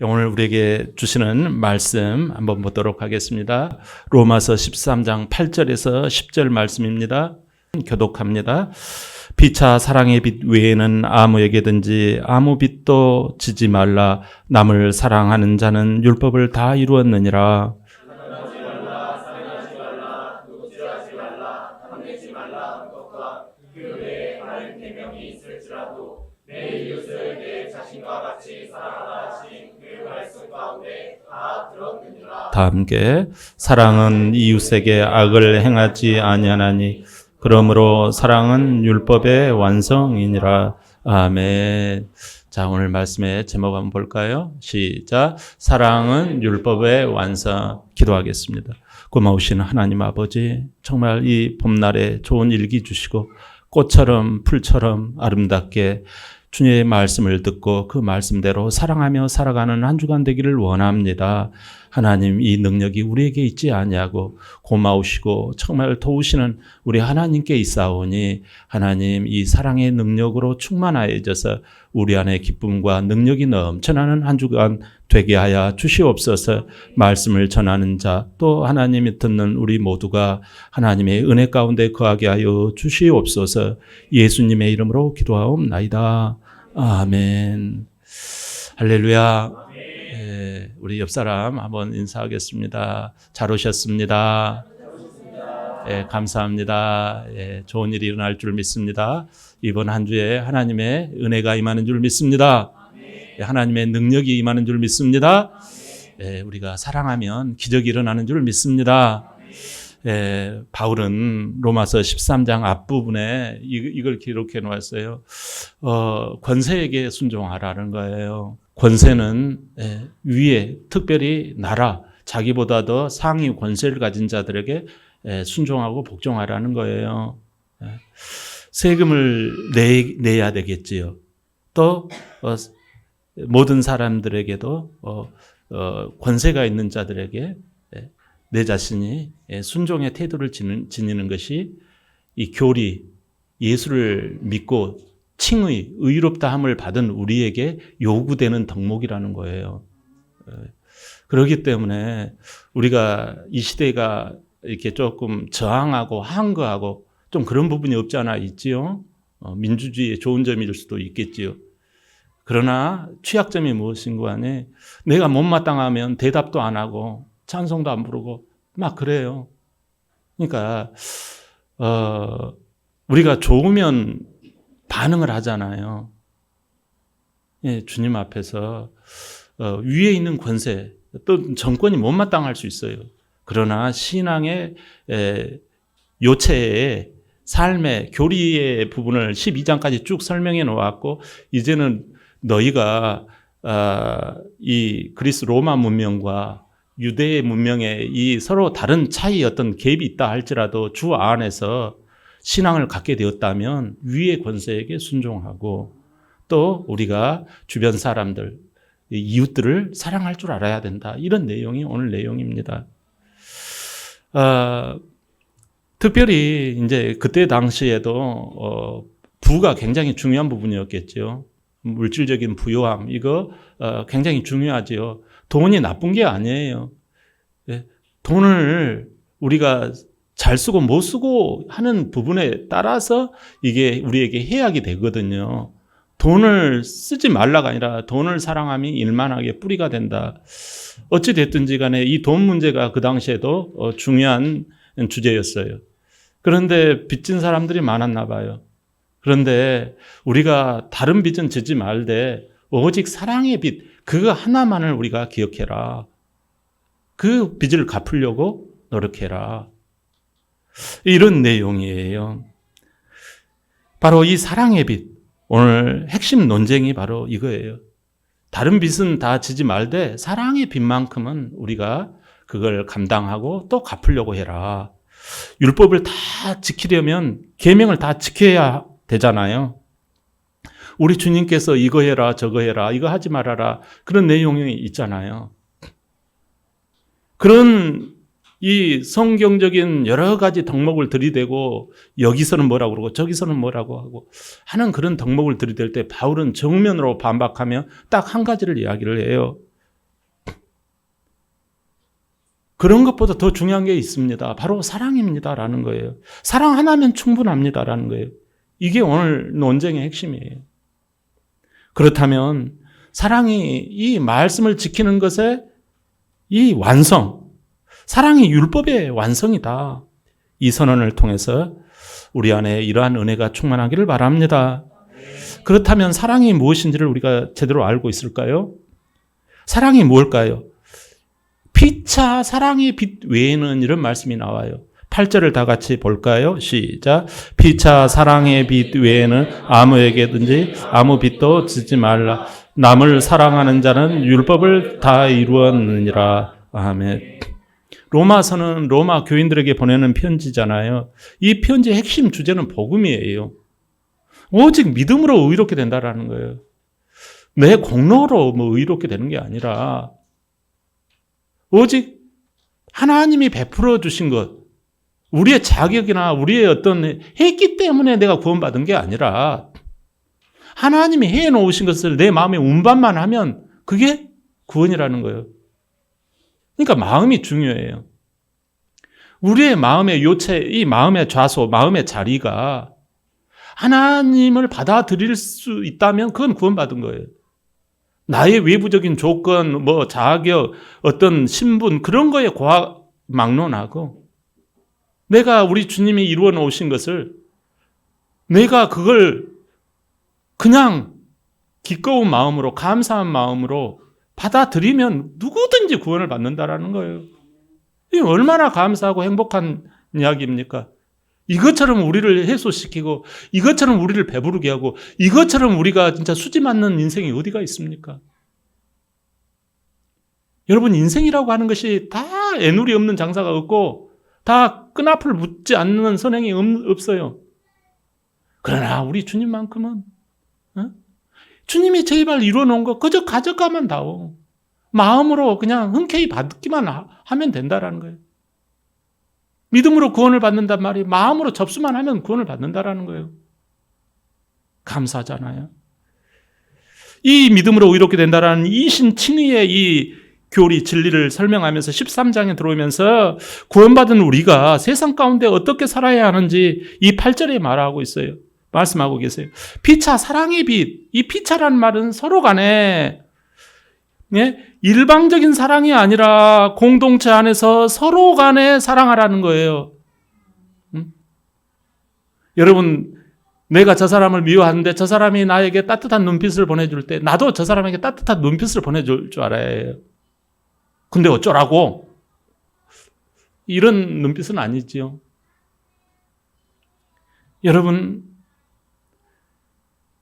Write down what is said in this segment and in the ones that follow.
오늘 우리에게 주시는 말씀 한번 보도록 하겠습니다. 로마서 13장 8절에서 10절 말씀입니다. 교독합니다. 피차 사랑의 빛 외에는 아무에게든지 아무 빛도 지지 말라. 남을 사랑하는 자는 율법을 다 이루었느니라. 다 함께 사랑은 이웃에게 악을 행하지 아니하나니 그러므로 사랑은 율법의 완성이니라. 아멘. 자, 오늘 말씀의 제목 한번 볼까요? 시작. 사랑은 율법의 완성. 기도하겠습니다. 고마우신 하나님 아버지, 정말 이 봄날에 좋은 일기 주시고 꽃처럼 풀처럼 아름답게 주님의 말씀을 듣고 그 말씀대로 사랑하며 살아가는 한 주간 되기를 원합니다. 하나님, 이 능력이 우리에게 있지 아니하고 고마우시고 정말 도우시는 우리 하나님께 있사오니 하나님, 이 사랑의 능력으로 충만하여져서 우리 안에 기쁨과 능력이 넘쳐나는 한 주간 되게 하여 주시옵소서. 말씀을 전하는 자, 또 하나님이 듣는 우리 모두가 하나님의 은혜 가운데 거하게 하여 주시옵소서. 예수님의 이름으로 기도하옵나이다. 아멘. 할렐루야. 우리 옆 사람 한번 인사하겠습니다. 잘 오셨습니다. 감사합니다. 좋은 일이 일어날 줄 믿습니다. 이번 한 주에 하나님의 은혜가 임하는 줄 믿습니다. 하나님의 능력이 임하는 줄 믿습니다. 우리가 사랑하면 기적이 일어나는 줄 믿습니다. 바울은 로마서 13장 앞부분에 이걸 기록해 놓았어요. 권세에게 순종하라는 거예요. 권세는 위에, 특별히 나라, 자기보다 더 상위 권세를 가진 자들에게 순종하고 복종하라는 거예요. 세금을 내야 되겠지요. 또 모든 사람들에게도 권세가 있는 자들에게 내 자신이 순종의 태도를 지니는 것이 이 교리, 예수를 믿고 칭의, 의롭다함을 받은 우리에게 요구되는 덕목이라는 거예요. 그렇기 때문에 우리가 이 시대가 이렇게 조금 저항하고 항거하고 좀 그런 부분이 없지 않아 있지요. 민주주의의 좋은 점일 수도 있겠지요. 그러나 취약점이 무엇인가 하네. 내가 못마땅하면 대답도 안 하고 찬송도 안 부르고 막 그래요. 그러니까 우리가 좋으면 반응을 하잖아요. 주님 앞에서 위에 있는 권세, 또 정권이 못마땅할 수 있어요. 그러나 신앙의 요체의 삶의 교리의 부분을 12장까지 쭉 설명해 놓았고, 이제는 너희가 이 그리스 로마 문명과 유대의 문명의 이 서로 다른 차이 어떤 갭이 있다 할지라도 주 안에서 신앙을 갖게 되었다면 위의 권세에게 순종하고, 또 우리가 주변 사람들, 이웃들을 사랑할 줄 알아야 된다. 이런 내용이 오늘 내용입니다. 특별히 이제 그때 당시에도 부가 굉장히 중요한 부분이었겠죠. 물질적인 부요함, 이거 굉장히 중요하지요. 돈이 나쁜 게 아니에요. 돈을 우리가 잘 쓰고 못 쓰고 하는 부분에 따라서 이게 우리에게 해악이 되거든요. 돈을 쓰지 말라가 아니라 돈을 사랑함이 일만하게 뿌리가 된다. 어찌 됐든지 간에 이 돈 문제가 그 당시에도 중요한 주제였어요. 그런데 빚진 사람들이 많았나 봐요. 그런데 우리가 다른 빚은 지지 말되 오직 사랑의 빚, 그거 하나만을 우리가 기억해라. 그 빚을 갚으려고 노력해라. 이런 내용이에요. 바로 이 사랑의 빚, 오늘 핵심 논쟁이 바로 이거예요. 다른 빚은 다 지지 말되 사랑의 빚만큼은 우리가 그걸 감당하고 또 갚으려고 해라. 율법을 다 지키려면 계명을 다 지켜야 되잖아요. 우리 주님께서 이거 해라 저거 해라 이거 하지 말아라 그런 내용이 있잖아요. 그런 이 성경적인 여러 가지 덕목을 들이대고 여기서는 뭐라고 그러고 저기서는 뭐라고 하고 하는 그런 덕목을 들이댈 때 바울은 정면으로 반박하며 딱 한 가지를 이야기를 해요. 그런 것보다 더 중요한 게 있습니다. 바로 사랑입니다라는 거예요. 사랑 하나면 충분합니다라는 거예요. 이게 오늘 논쟁의 핵심이에요. 그렇다면 사랑이 이 말씀을 지키는 것의 이 완성, 사랑이 율법의 완성이다. 이 선언을 통해서 우리 안에 이러한 은혜가 충만하기를 바랍니다. 그렇다면 사랑이 무엇인지를 우리가 제대로 알고 있을까요? 사랑이 뭘까요? 피차 사랑의 빛 외에는 이런 말씀이 나와요. 8절을 다 같이 볼까요? 시작. 피차 사랑의 빛 외에는 아무에게든지 아무 빛도 주지 말라. 남을 사랑하는 자는 율법을 다 이루었느니라. 아멘. 로마서는 로마 교인들에게 보내는 편지잖아요. 이 편지의 핵심 주제는 복음이에요. 오직 믿음으로 의롭게 된다라는 거예요. 내 공로로 의롭게 되는 게 아니라 오직 하나님이 베풀어 주신 것, 우리의 자격이나 우리의 어떤 했기 때문에 내가 구원받은 게 아니라 하나님이 해 놓으신 것을 내 마음에 운반만 하면 그게 구원이라는 거예요. 그러니까 마음이 중요해요. 우리의 마음의 요체, 이 마음의 좌소, 마음의 자리가 하나님을 받아들일 수 있다면 그건 구원받은 거예요. 나의 외부적인 조건, 자격, 어떤 신분, 그런 거에 막론하고 내가 우리 주님이 이루어 놓으신 것을 내가 그걸 그냥 기꺼운 마음으로, 감사한 마음으로 받아들이면 누구든지 구원을 받는다라는 거예요. 이게 얼마나 감사하고 행복한 이야기입니까? 이것처럼 우리를 해소시키고 이것처럼 우리를 배부르게 하고 이것처럼 우리가 진짜 수지 맞는 인생이 어디가 있습니까? 여러분, 인생이라고 하는 것이 다 애누리 없는 장사가 없고 다 끈앞을 묻지 않는 선행이 없어요. 그러나 우리 주님만큼은 주님이 제발 이루어놓은 거 그저 가져가면 다오. 마음으로 그냥 흔쾌히 받기만 하면 된다라는 거예요. 믿음으로 구원을 받는단 말이에요. 마음으로 접수만 하면 구원을 받는다라는 거예요. 감사하잖아요. 이 믿음으로 의롭게 된다라는 이신칭의의 이 교리, 진리를 설명하면서 13장에 들어오면서 구원받은 우리가 세상 가운데 어떻게 살아야 하는지 이 8절에 말하고 있어요. 말씀하고 계세요. 피차, 사랑의 빛. 이 피차라는 말은 서로 간에 일방적인 사랑이 아니라 공동체 안에서 서로 간에 사랑하라는 거예요. 여러분, 내가 저 사람을 미워하는데 저 사람이 나에게 따뜻한 눈빛을 보내줄 때 나도 저 사람에게 따뜻한 눈빛을 보내줄 줄 알아야 해요. 근데 어쩌라고? 이런 눈빛은 아니지요. 여러분,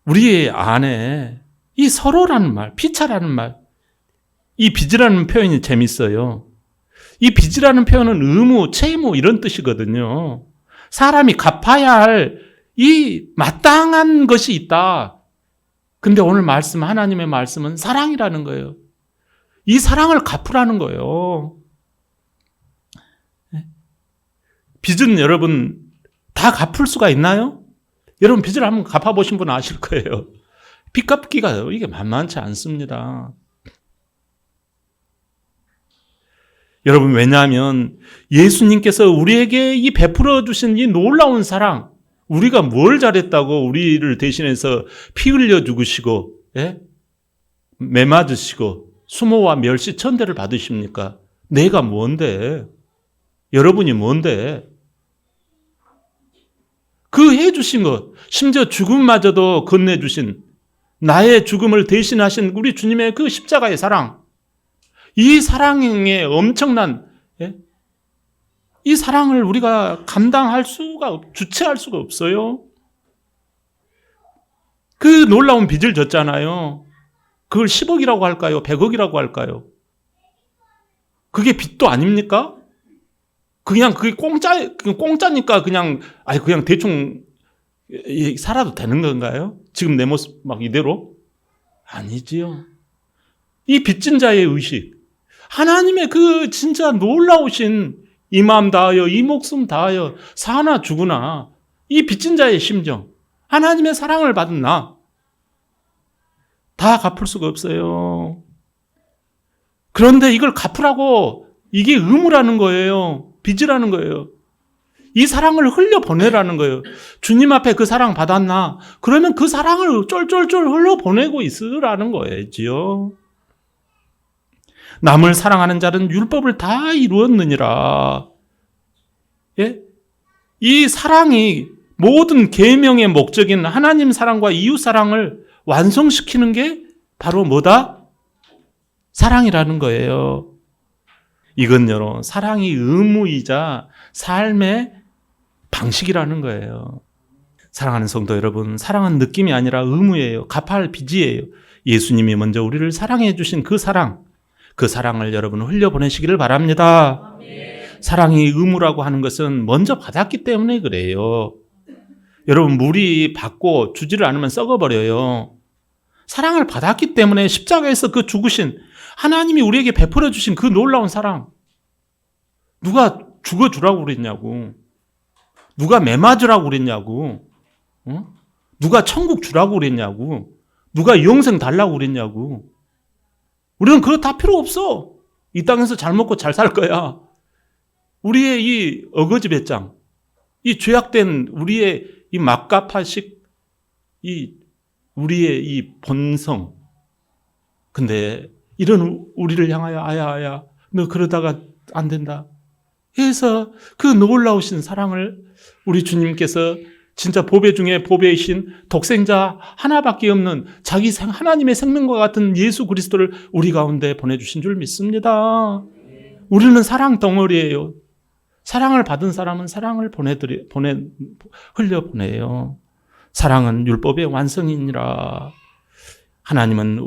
우리 안에 이 서로라는 말, 피차라는 말, 이 빚이라는 표현이 재밌어요. 이 빚이라는 표현은 의무, 채무 이런 뜻이거든요. 사람이 갚아야 할 이 마땅한 것이 있다. 근데 오늘 말씀, 하나님의 말씀은 사랑이라는 거예요. 이 사랑을 갚으라는 거예요. 빚은 여러분 다 갚을 수가 있나요? 여러분 빚을 한번 갚아보신 분은 아실 거예요. 빚 갚기가 이게 만만치 않습니다. 여러분, 왜냐하면 예수님께서 우리에게 이 베풀어 주신 이 놀라운 사랑, 우리가 뭘 잘했다고 우리를 대신해서 피 흘려 죽으시고 매 맞으시고 수모와 멸시 천대를 받으십니까? 내가 뭔데? 여러분이 뭔데? 그 해주신 것, 심지어 죽음마저도 건네주신 나의 죽음을 대신하신 우리 주님의 그 십자가의 사랑, 이 사랑의 엄청난 이 사랑을 우리가 감당할 수가, 주체할 수가 없어요. 그 놀라운 빚을 졌잖아요. 그걸 10억이라고 할까요? 100억이라고 할까요? 그게 빚도 아닙니까? 그냥 그게 공짜니까 그냥 대충 살아도 되는 건가요? 지금 내 모습 막 이대로? 아니지요. 이 빚진 자의 의식, 하나님의 그 진짜 놀라우신 이 마음 다하여 이 목숨 다하여 사나 죽으나 이 빚진 자의 심정, 하나님의 사랑을 받은 나 다 갚을 수가 없어요. 그런데 이걸 갚으라고 이게 의무라는 거예요. 빚이라는 거예요. 이 사랑을 흘려보내라는 거예요. 주님 앞에 그 사랑 받았나? 그러면 그 사랑을 쫄쫄쫄 흘려보내고 있으라는 거예요. 남을 사랑하는 자는 율법을 다 이루었느니라. 예? 이 사랑이 모든 계명의 목적인 하나님 사랑과 이웃 사랑을 완성시키는 게 바로 뭐다? 사랑이라는 거예요. 이건요, 사랑이 의무이자 삶의 방식이라는 거예요. 사랑하는 성도 여러분, 사랑은 느낌이 아니라 의무예요. 갚아야 할 빚이에요. 예수님이 먼저 우리를 사랑해 주신 그 사랑을 여러분 흘려보내시기를 바랍니다. 사랑이 의무라고 하는 것은 먼저 받았기 때문에 그래요. 여러분, 물이 받고 주지를 않으면 썩어버려요. 사랑을 받았기 때문에 십자가에서 그 죽으신 하나님이 우리에게 베풀어 주신 그 놀라운 사랑, 누가 죽어주라고 그랬냐고, 누가 매맞으라고 그랬냐고, 누가 천국 주라고 그랬냐고, 누가 영생 달라고 그랬냐고. 우리는 그거 다 필요 없어. 이 땅에서 잘 먹고 잘 살 거야. 우리의 이 어거지 배짱, 이 죄악된 우리의 이 막가파식, 우리의 이 본성. 근데 이런 우리를 향하여 아야 너 그러다가 안 된다 해서 그 놀라우신 사랑을 우리 주님께서 진짜 보배 중에 보배이신 독생자 하나밖에 없는 자기 하나님의 생명과 같은 예수 그리스도를 우리 가운데 보내주신 줄 믿습니다. 우리는 사랑 덩어리예요. 사랑을 받은 사람은 사랑을 흘려보내요. 사랑은 율법의 완성이니라. 하나님은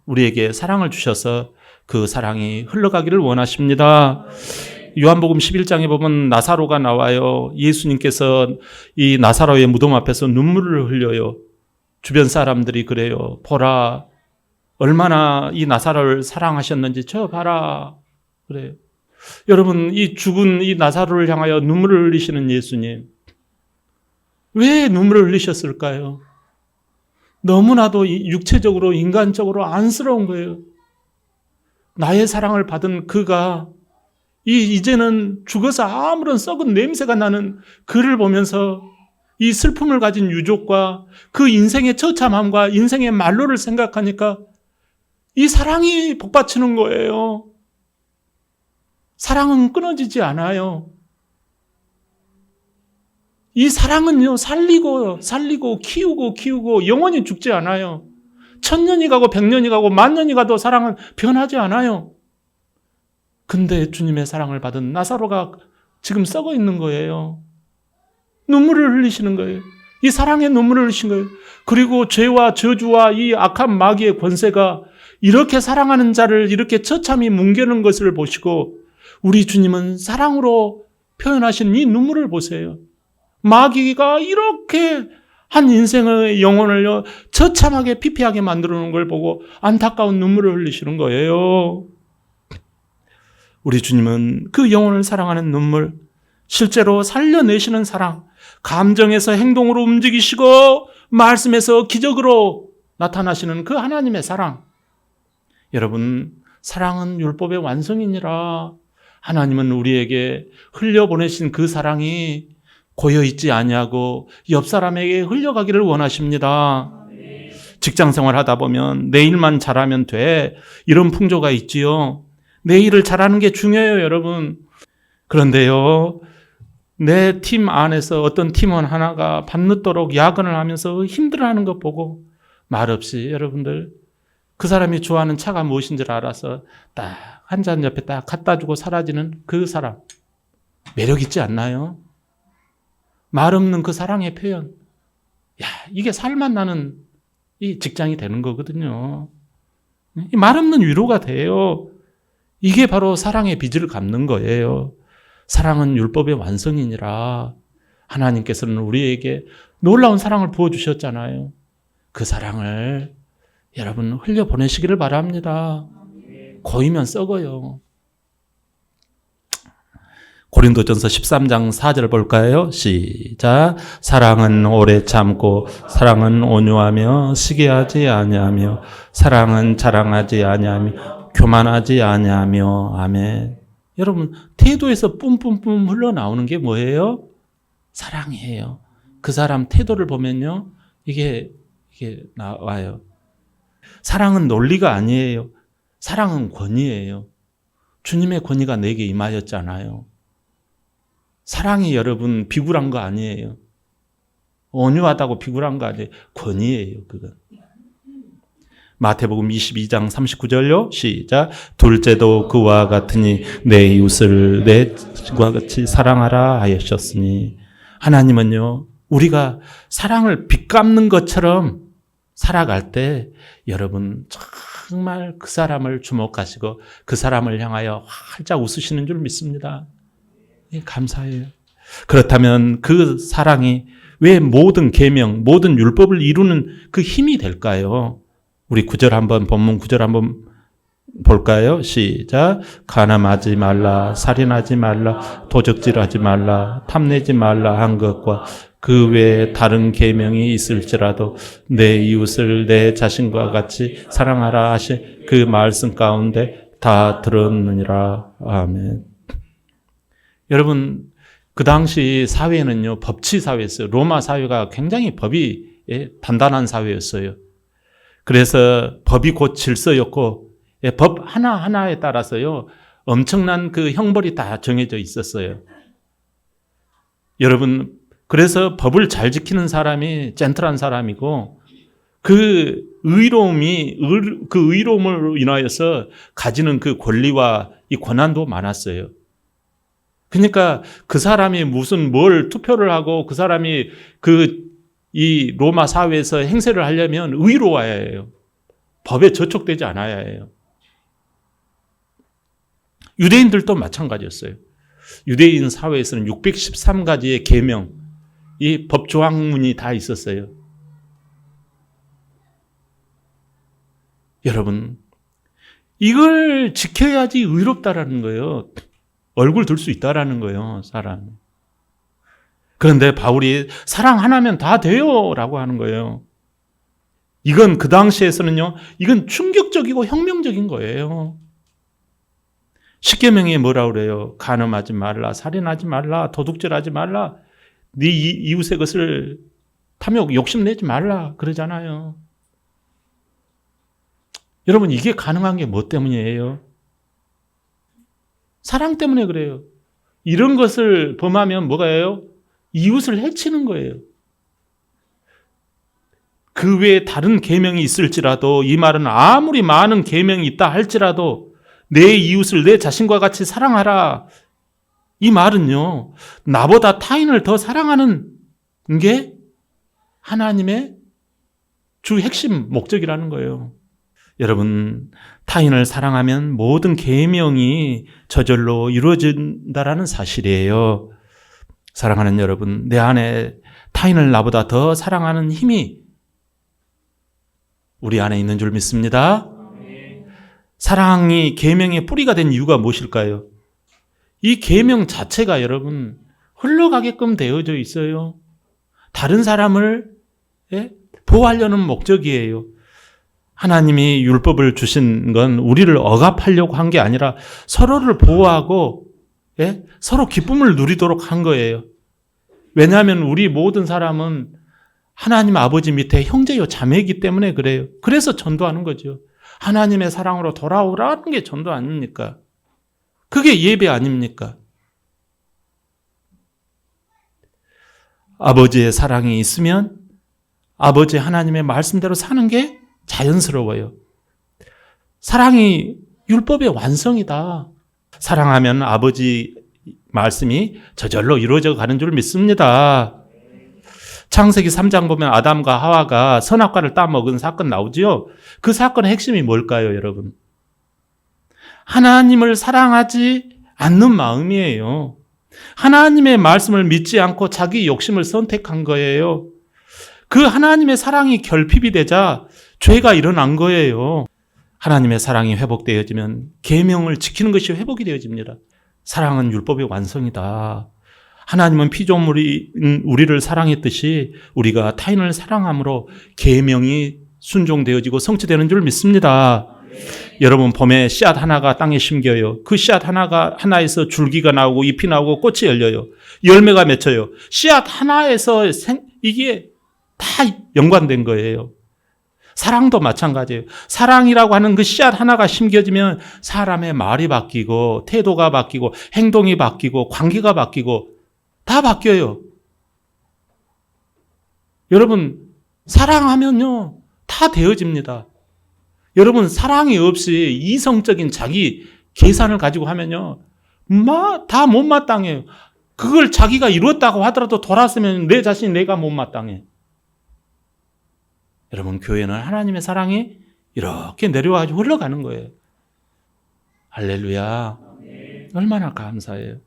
우리에게 사랑을 주셔서 그 사랑이 흘러가기를 원하십니다. 요한복음 11장에 보면 나사로가 나와요. 예수님께서 이 나사로의 무덤 앞에서 눈물을 흘려요. 주변 사람들이 그래요. 보라, 얼마나 이 나사로를 사랑하셨는지 저 봐라. 그래요. 여러분, 이 죽은 이 나사로를 향하여 눈물을 흘리시는 예수님, 왜 눈물을 흘리셨을까요? 너무나도 육체적으로 인간적으로 안쓰러운 거예요. 나의 사랑을 받은 그가 이제는 죽어서 아무런 썩은 냄새가 나는 그를 보면서 이 슬픔을 가진 유족과 그 인생의 처참함과 인생의 말로를 생각하니까 이 사랑이 복받치는 거예요. 사랑은 끊어지지 않아요. 이 사랑은요, 살리고 키우고 영원히 죽지 않아요. 1000년이 가고 100년이 가고 10,000년이 가도 사랑은 변하지 않아요. 근데 주님의 사랑을 받은 나사로가 지금 썩어 있는 거예요. 눈물을 흘리시는 거예요. 이 사랑의 눈물을 흘리신 거예요. 그리고 죄와 저주와 이 악한 마귀의 권세가 이렇게 사랑하는 자를 이렇게 처참히 뭉개는 것을 보시고 우리 주님은 사랑으로 표현하신 이 눈물을 보세요. 마귀가 이렇게 한 인생의 영혼을 처참하게 피폐하게 만들어 놓은 걸 보고 안타까운 눈물을 흘리시는 거예요. 우리 주님은 그 영혼을 사랑하는 눈물, 실제로 살려내시는 사랑, 감정에서 행동으로 움직이시고 말씀에서 기적으로 나타나시는 그 하나님의 사랑. 여러분, 사랑은 율법의 완성이니라. 하나님은 우리에게 흘려보내신 그 사랑이 고여있지 아니하고 옆 사람에게 흘려가기를 원하십니다. 직장생활 하다 보면 내 일만 잘하면 돼, 이런 풍조가 있지요. 내 일을 잘하는 게 중요해요, 여러분. 그런데요, 내 팀 안에서 어떤 팀원 하나가 밤늦도록 야근을 하면서 힘들어하는 것 보고 말없이 여러분들 그 사람이 좋아하는 차가 무엇인지를 알아서 딱 한 잔 옆에 딱 갖다 주고 사라지는 그 사람, 매력 있지 않나요? 말 없는 그 사랑의 표현, 이게 살맛 나는 이 직장이 되는 거거든요. 이 말 없는 위로가 돼요. 이게 바로 사랑의 빚을 갚는 거예요. 사랑은 율법의 완성이니라. 하나님께서는 우리에게 놀라운 사랑을 부어주셨잖아요. 그 사랑을 여러분 흘려보내시기를 바랍니다. 고이면 썩어요. 고린도전서 13장 4절 볼까요? 시작. 사랑은 오래 참고 사랑은 온유하며 시기하지 아니하며 사랑은 자랑하지 아니하며 교만하지 아니하며. 아멘. 여러분, 태도에서 뿜뿜뿜 흘러나오는 게 뭐예요? 사랑이에요. 그 사람 태도를 보면요, 이게 나와요. 사랑은 논리가 아니에요. 사랑은 권위예요. 주님의 권위가 내게 임하였잖아요. 사랑이 여러분 비굴한 거 아니에요. 온유하다고 비굴한 거 아니에요. 권위예요, 그건. 마태복음 22장 39절요. 시작. 둘째도 그와 같으니 내 이웃을 내 자신과 같이 사랑하라 하셨으니. 하나님은요, 우리가 사랑을 빚갚는 것처럼 살아갈 때 여러분 정말 그 사람을 주목하시고 그 사람을 향하여 활짝 웃으시는 줄 믿습니다. 예, 감사해요. 그렇다면 그 사랑이 왜 모든 계명, 모든 율법을 이루는 그 힘이 될까요? 우리 본문 9절 한번 볼까요? 시작. 간음하지 말라, 살인하지 말라, 도적질하지 말라, 탐내지 말라 한 것과 그 외에 다른 계명이 있을지라도 내 이웃을 내 자신과 같이 사랑하라 하신 그 말씀 가운데 다 들었느니라. 아멘. 여러분, 그 당시 사회는요, 법치 사회였어요. 로마 사회가 굉장히 법이 단단한 사회였어요. 그래서 법이 곧 질서였고, 법 하나하나에 따라서요, 엄청난 그 형벌이 다 정해져 있었어요. 여러분, 그래서 법을 잘 지키는 사람이 젠틀한 사람이고, 그 의로움으로 인하여서 가지는 그 권리와 이 권한도 많았어요. 그러니까 그 사람이 뭘 투표를 하고 그 사람이 이 로마 사회에서 행세를 하려면 의로워야 해요. 법에 저촉되지 않아야 해요. 유대인들도 마찬가지였어요. 유대인 사회에서는 613가지의 계명, 이 법 조항문이 다 있었어요. 여러분, 이걸 지켜야지 의롭다라는 거예요. 얼굴 들 수 있다라는 거예요, 사람. 그런데 바울이 사랑 하나면 다 돼요 라고 하는 거예요. 이건 그 당시에서는요, 이건 충격적이고 혁명적인 거예요. 십계명에 뭐라고 그래요? 간음하지 말라, 살인하지 말라, 도둑질하지 말라, 네 이웃의 것을 탐욕, 욕심내지 말라 그러잖아요. 여러분, 이게 가능한 게 뭐 때문이에요? 사랑 때문에 그래요. 이런 것을 범하면 뭐가 해요? 이웃을 해치는 거예요. 그 외에 다른 계명이 있을지라도, 이 말은 아무리 많은 계명이 있다 할지라도 내 이웃을 내 자신과 같이 사랑하라. 이 말은요, 나보다 타인을 더 사랑하는 게 하나님의 주 핵심 목적이라는 거예요. 여러분, 타인을 사랑하면 모든 계명이 저절로 이루어진다라는 사실이에요. 사랑하는 여러분, 내 안에 타인을 나보다 더 사랑하는 힘이 우리 안에 있는 줄 믿습니다. 사랑이 계명의 뿌리가 된 이유가 무엇일까요? 이 계명 자체가 여러분 흘러가게끔 되어져 있어요. 다른 사람을 보호하려는 목적이에요. 하나님이 율법을 주신 건 우리를 억압하려고 한 게 아니라 서로를 보호하고 서로 기쁨을 누리도록 한 거예요. 왜냐하면 우리 모든 사람은 하나님 아버지 밑에 형제요 자매이기 때문에 그래요. 그래서 전도하는 거죠. 하나님의 사랑으로 돌아오라는 게 전도 아닙니까? 그게 예배 아닙니까? 아버지의 사랑이 있으면 아버지 하나님의 말씀대로 사는 게 자연스러워요. 사랑이 율법의 완성이다. 사랑하면 아버지 말씀이 저절로 이루어져 가는 줄 믿습니다. 창세기 3장 보면 아담과 하와가 선악과를 따먹은 사건 나오죠. 그 사건의 핵심이 뭘까요, 여러분? 하나님을 사랑하지 않는 마음이에요. 하나님의 말씀을 믿지 않고 자기 욕심을 선택한 거예요. 그 하나님의 사랑이 결핍이 되자 죄가 일어난 거예요. 하나님의 사랑이 회복되어지면 계명을 지키는 것이 회복이 되어집니다. 사랑은 율법의 완성이다. 하나님은 피조물인 우리를 사랑했듯이 우리가 타인을 사랑함으로 계명이 순종되어지고 성취되는 줄 믿습니다. 여러분 봄에 씨앗 하나가 땅에 심겨요. 그 씨앗 하나에서 줄기가 나오고 잎이 나오고 꽃이 열려요. 열매가 맺혀요. 씨앗 하나에서 이게 다 연관된 거예요. 사랑도 마찬가지예요. 사랑이라고 하는 그 씨앗 하나가 심겨지면 사람의 말이 바뀌고 태도가 바뀌고 행동이 바뀌고 관계가 바뀌고 다 바뀌어요. 여러분 사랑하면요 다 되어집니다. 여러분 사랑이 없이 이성적인 자기 계산을 가지고 하면요 다 못마땅해요. 그걸 자기가 이뤘다고 하더라도 돌아서면 내 자신이 내가 못마땅해. 여러분 교회는 하나님의 사랑이 이렇게 내려와가지고 흘러가는 거예요. 할렐루야. 얼마나 감사해요.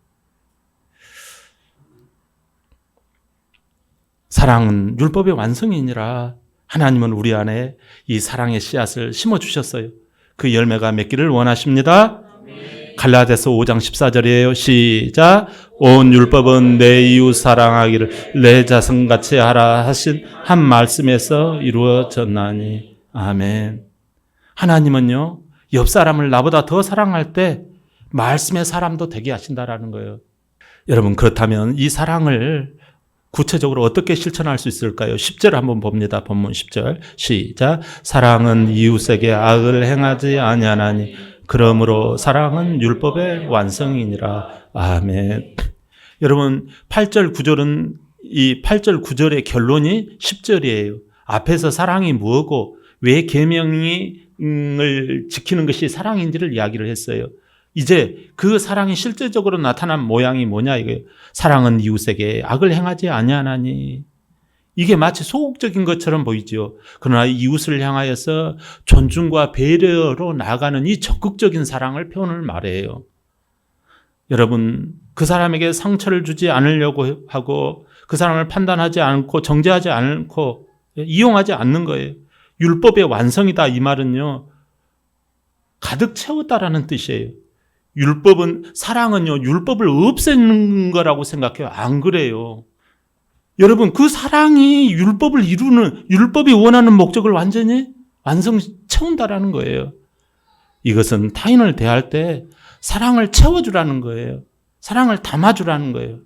사랑은 율법의 완성이니라. 하나님은 우리 안에 이 사랑의 씨앗을 심어주셨어요. 그 열매가 맺기를 원하십니다. 갈라디아서 5장 14절이에요. 시작. 온 율법은 내 이웃 사랑하기를 내 자손같이 하라 하신 한 말씀에서 이루어졌나니. 아멘. 하나님은요 옆 사람을 나보다 더 사랑할 때 말씀의 사람도 되게 하신다라는 거예요. 여러분 그렇다면 이 사랑을 구체적으로 어떻게 실천할 수 있을까요? 10절 한번 봅니다. 본문 10절 시작. 사랑은 이웃에게 악을 행하지 아니하나니 그러므로 사랑은 율법의 완성이니라. 아멘. 여러분 8절 9절은 이 8절 9절의 결론이 10절이에요. 앞에서 사랑이 뭐고 왜 계명을 지키는 것이 사랑인지를 이야기를 했어요. 이제 그 사랑이 실제적으로 나타난 모양이 뭐냐 이거예요. 사랑은 이웃에게 악을 행하지 아니하나니. 이게 마치 소극적인 것처럼 보이지요. 그러나 이웃을 향하여서 존중과 배려로 나아가는 이 적극적인 사랑을 표현을 말해요. 여러분 그 사람에게 상처를 주지 않으려고 하고 그 사람을 판단하지 않고 정죄하지 않고 이용하지 않는 거예요. 율법의 완성이다 이 말은요 가득 채웠다라는 뜻이에요. 사랑은요 율법을 없애는 거라고 생각해요. 안 그래요. 여러분 그 사랑이 율법이 원하는 목적을 완전히 완성 채운다라는 거예요. 이것은 타인을 대할 때 사랑을 채워주라는 거예요. 사랑을 담아주라는 거예요.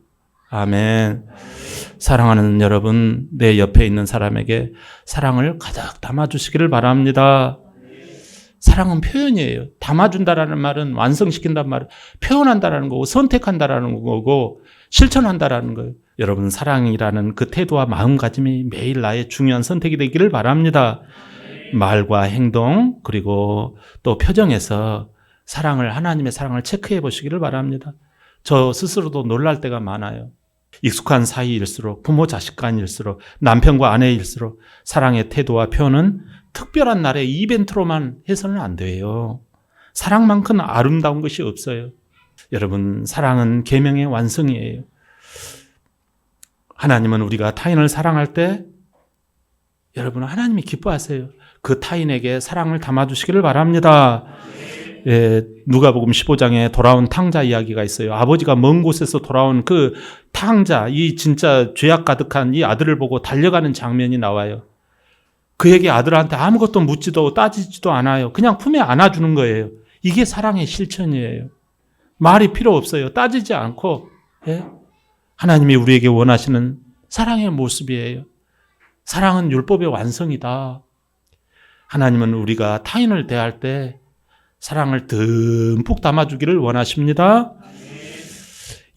아멘. 사랑하는 여러분, 내 옆에 있는 사람에게 사랑을 가득 담아주시기를 바랍니다. 사랑은 표현이에요. 담아준다라는 말은 완성시킨다는 말은 표현한다라는 거고 선택한다라는 거고 실천한다라는 거예요. 여러분 사랑이라는 그 태도와 마음가짐이 매일 나의 중요한 선택이 되기를 바랍니다. 말과 행동 그리고 또 표정에서 하나님의 사랑을 체크해 보시기를 바랍니다. 저 스스로도 놀랄 때가 많아요. 익숙한 사이일수록 부모 자식 간일수록 남편과 아내일수록 사랑의 태도와 표현은 특별한 날의 이벤트로만 해서는 안 돼요. 사랑만큼 아름다운 것이 없어요. 여러분 사랑은 계명의 완성이에요. 하나님은 우리가 타인을 사랑할 때 여러분 하나님이 기뻐하세요. 그 타인에게 사랑을 담아주시기를 바랍니다. 누가복음 15장에 돌아온 탕자 이야기가 있어요. 아버지가 먼 곳에서 돌아온 그 탕자, 이 진짜 죄악 가득한 이 아들을 보고 달려가는 장면이 나와요. 그에게 아들한테 아무것도 묻지도 따지지도 않아요. 그냥 품에 안아주는 거예요. 이게 사랑의 실천이에요. 말이 필요 없어요. 따지지 않고. 하나님이 우리에게 원하시는 사랑의 모습이에요. 사랑은 율법의 완성이다. 하나님은 우리가 타인을 대할 때 사랑을 듬뿍 담아주기를 원하십니다.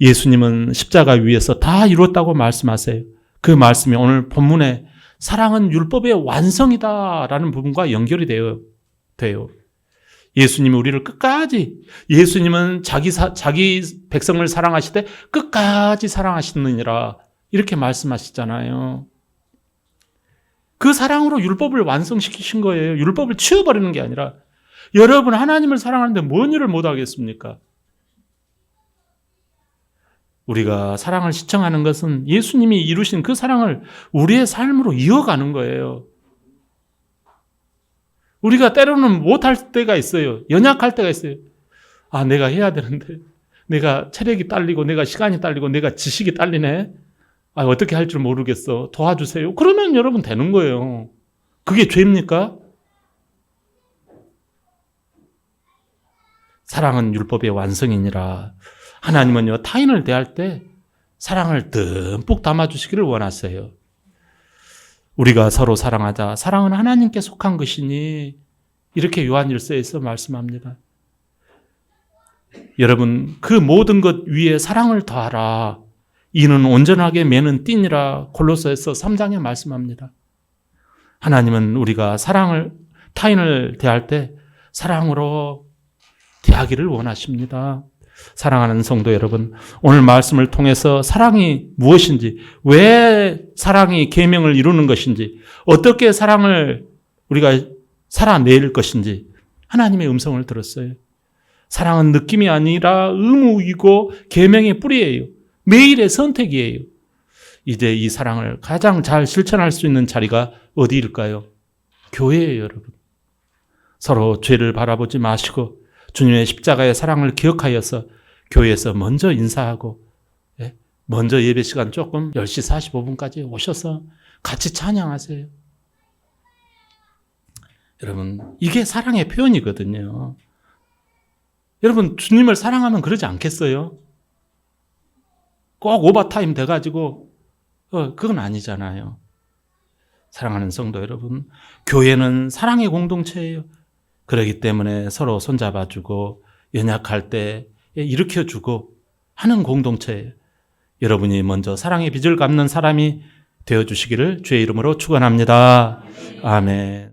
예수님은 십자가 위에서 다 이뤘다고 말씀하세요. 그 말씀이 오늘 본문에 사랑은 율법의 완성이다라는 부분과 연결이 돼요. 예수님이 우리를 예수님은 자기 백성을 사랑하실 때 끝까지 사랑하시느니라 이렇게 말씀하시잖아요. 그 사랑으로 율법을 완성시키신 거예요. 율법을 치워버리는 게 아니라. 여러분 하나님을 사랑하는데 뭔 일을 못하겠습니까? 우리가 사랑을 시청하는 것은 예수님이 이루신 그 사랑을 우리의 삶으로 이어가는 거예요. 우리가 때로는 못할 때가 있어요. 연약할 때가 있어요. 내가 해야 되는데 내가 체력이 딸리고 내가 시간이 딸리고 내가 지식이 딸리네. 어떻게 할 줄 모르겠어. 도와주세요. 그러면 여러분 되는 거예요. 그게 죄입니까? 사랑은 율법의 완성이니라. 하나님은요, 타인을 대할 때 사랑을 듬뿍 담아주시기를 원하세요. 우리가 서로 사랑하자. 사랑은 하나님께 속한 것이니 이렇게 요한일서에서 말씀합니다. 여러분, 그 모든 것 위에 사랑을 더하라. 이는 온전하게 매는 띠니라. 골로새서 3장에 말씀합니다. 하나님은 우리가 타인을 대할 때 사랑으로 대하기를 원하십니다. 사랑하는 성도 여러분, 오늘 말씀을 통해서 사랑이 무엇인지, 왜 사랑이 계명을 이루는 것인지, 어떻게 사랑을 우리가 살아낼 것인지 하나님의 음성을 들었어요. 사랑은 느낌이 아니라 의무이고 계명의 뿌리예요. 매일의 선택이에요. 이제 이 사랑을 가장 잘 실천할 수 있는 자리가 어디일까요? 교회예요, 여러분. 서로 죄를 바라보지 마시고 주님의 십자가의 사랑을 기억하여서 교회에서 먼저 인사하고, 먼저 예배 시간 조금 10시 45분까지 오셔서 같이 찬양하세요. 여러분, 이게 사랑의 표현이거든요. 여러분, 주님을 사랑하면 그러지 않겠어요? 꼭 오버타임 돼가지고 그건 아니잖아요. 사랑하는 성도 여러분, 교회는 사랑의 공동체예요. 그렇기 때문에 서로 손잡아주고 연약할 때 일으켜주고 하는 공동체예요. 여러분이 먼저 사랑의 빚을 갚는 사람이 되어주시기를 주의 이름으로 축원합니다. 아멘.